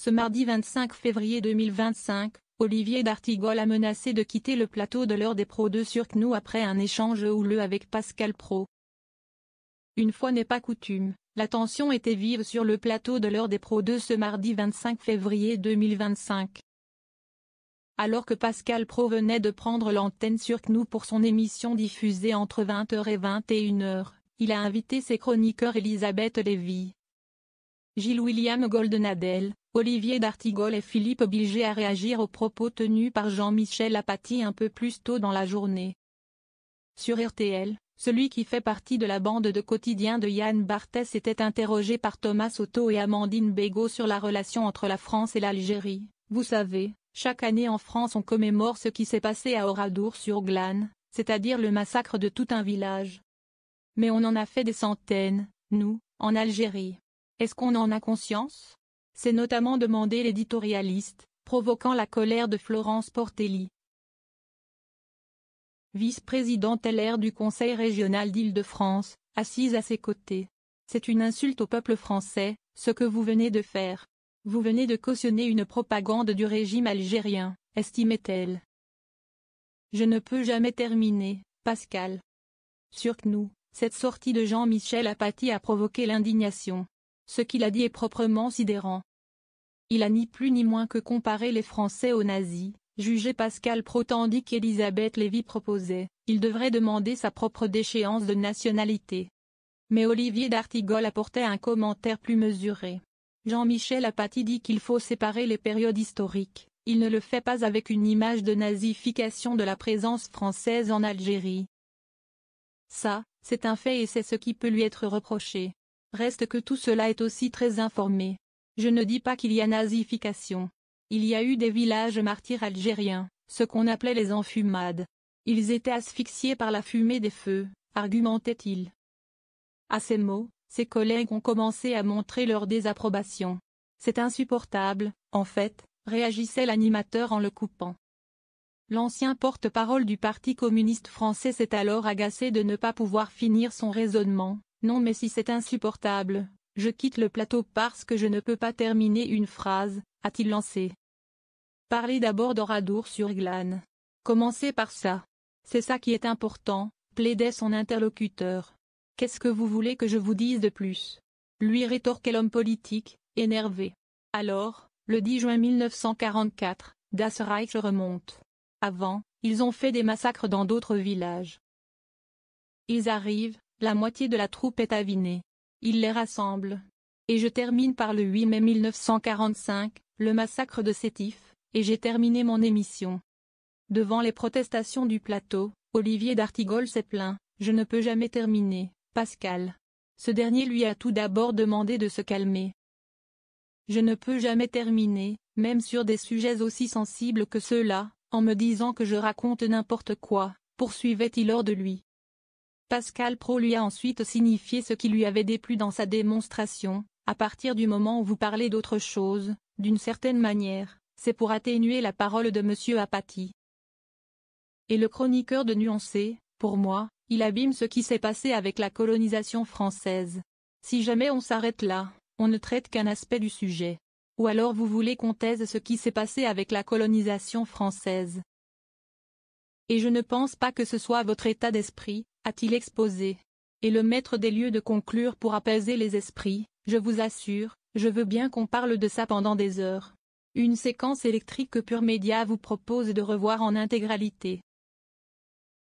Ce mardi 25 février 2025, Olivier d'Artigol a menacé de quitter le plateau de l'heure des pros 2 sur CNews après un échange houleux avec Pascal Praud. Une fois n'est pas coutume, la tension était vive sur le plateau de l'heure des pros 2 ce mardi 25 février 2025. Alors que Pascal Praud venait de prendre l'antenne sur CNews pour son émission diffusée entre 20h et 21h, il a invité ses chroniqueurs Elisabeth Lévy, Gilles-William Goldenadel, Olivier d'Artigol et Philippe Bilger à réagir aux propos tenus par Jean-Michel Apathy un peu plus tôt dans la journée. Sur RTL, celui qui fait partie de la bande de quotidien de Yann Barthès était interrogé par Thomas Soto et Amandine Bégaud sur la relation entre la France et l'Algérie. Vous savez, chaque année en France on commémore ce qui s'est passé à Oradour-sur-Glane, c'est-à-dire le massacre de tout un village. Mais on en a fait des centaines, nous, en Algérie. Est-ce qu'on en a conscience ? C'est notamment demandé l'éditorialiste, provoquant la colère de Florence Portelli, vice-présidente LR du Conseil régional d'Île-de-France, assise à ses côtés. C'est une insulte au peuple français, ce que vous venez de faire. Vous venez de cautionner une propagande du régime algérien, estimait-elle. Je ne peux jamais terminer, Pascal. Sur CNews, cette sortie de Jean-Michel Apathy a provoqué l'indignation. Ce qu'il a dit est proprement sidérant. Il a ni plus ni moins que comparé les Français aux nazis, jugé Pascal Praud tandis qu'Elisabeth Lévy proposait, il devrait demander sa propre déchéance de nationalité. Mais Olivier d'Artigol apportait un commentaire plus mesuré. Jean-Michel Apathy dit qu'il faut séparer les périodes historiques, il ne le fait pas avec une image de nazification de la présence française en Algérie. Ça, c'est un fait et c'est ce qui peut lui être reproché. Reste que tout cela est aussi très informé. Je ne dis pas qu'il y a nazification. Il y a eu des villages martyrs algériens, ce qu'on appelait les enfumades. Ils étaient asphyxiés par la fumée des feux, argumentait-il. À ces mots, ses collègues ont commencé à montrer leur désapprobation. C'est insupportable, en fait, réagissait l'animateur en le coupant. L'ancien porte-parole du Parti communiste français s'est alors agacé de ne pas pouvoir finir son raisonnement. Non mais si c'est insupportable, je quitte le plateau parce que je ne peux pas terminer une phrase, a-t-il lancé. Parlez d'abord d'Oradour-sur-Glane. Commencez par ça. C'est ça qui est important, plaidait son interlocuteur. Qu'est-ce que vous voulez que je vous dise de plus ? Lui rétorquait l'homme politique, énervé. Alors, le 10 juin 1944, Das Reich remonte. Avant, ils ont fait des massacres dans d'autres villages. Ils arrivent. La moitié de la troupe est avinée. Il les rassemble. Et je termine par le 8 mai 1945, le massacre de Sétif, et j'ai terminé mon émission. Devant les protestations du plateau, Olivier d'Artigol s'est plaint, je ne peux jamais terminer, Pascal. Ce dernier lui a tout d'abord demandé de se calmer. Je ne peux jamais terminer, même sur des sujets aussi sensibles que ceux-là, en me disant que je raconte n'importe quoi, poursuivait-il hors de lui. Pascal Praud lui a ensuite signifié ce qui lui avait déplu dans sa démonstration, à partir du moment où vous parlez d'autre chose, d'une certaine manière, c'est pour atténuer la parole de monsieur Apathy. Et le chroniqueur de nuancer, pour moi, il abîme ce qui s'est passé avec la colonisation française. Si jamais on s'arrête là, on ne traite qu'un aspect du sujet. Ou alors vous voulez qu'on taise ce qui s'est passé avec la colonisation française. Et je ne pense pas que ce soit votre état d'esprit, a-t-il exposé. Et le maître des lieux de conclure pour apaiser les esprits, je vous assure, je veux bien qu'on parle de ça pendant des heures. Une séquence électrique que Pure Média vous propose de revoir en intégralité.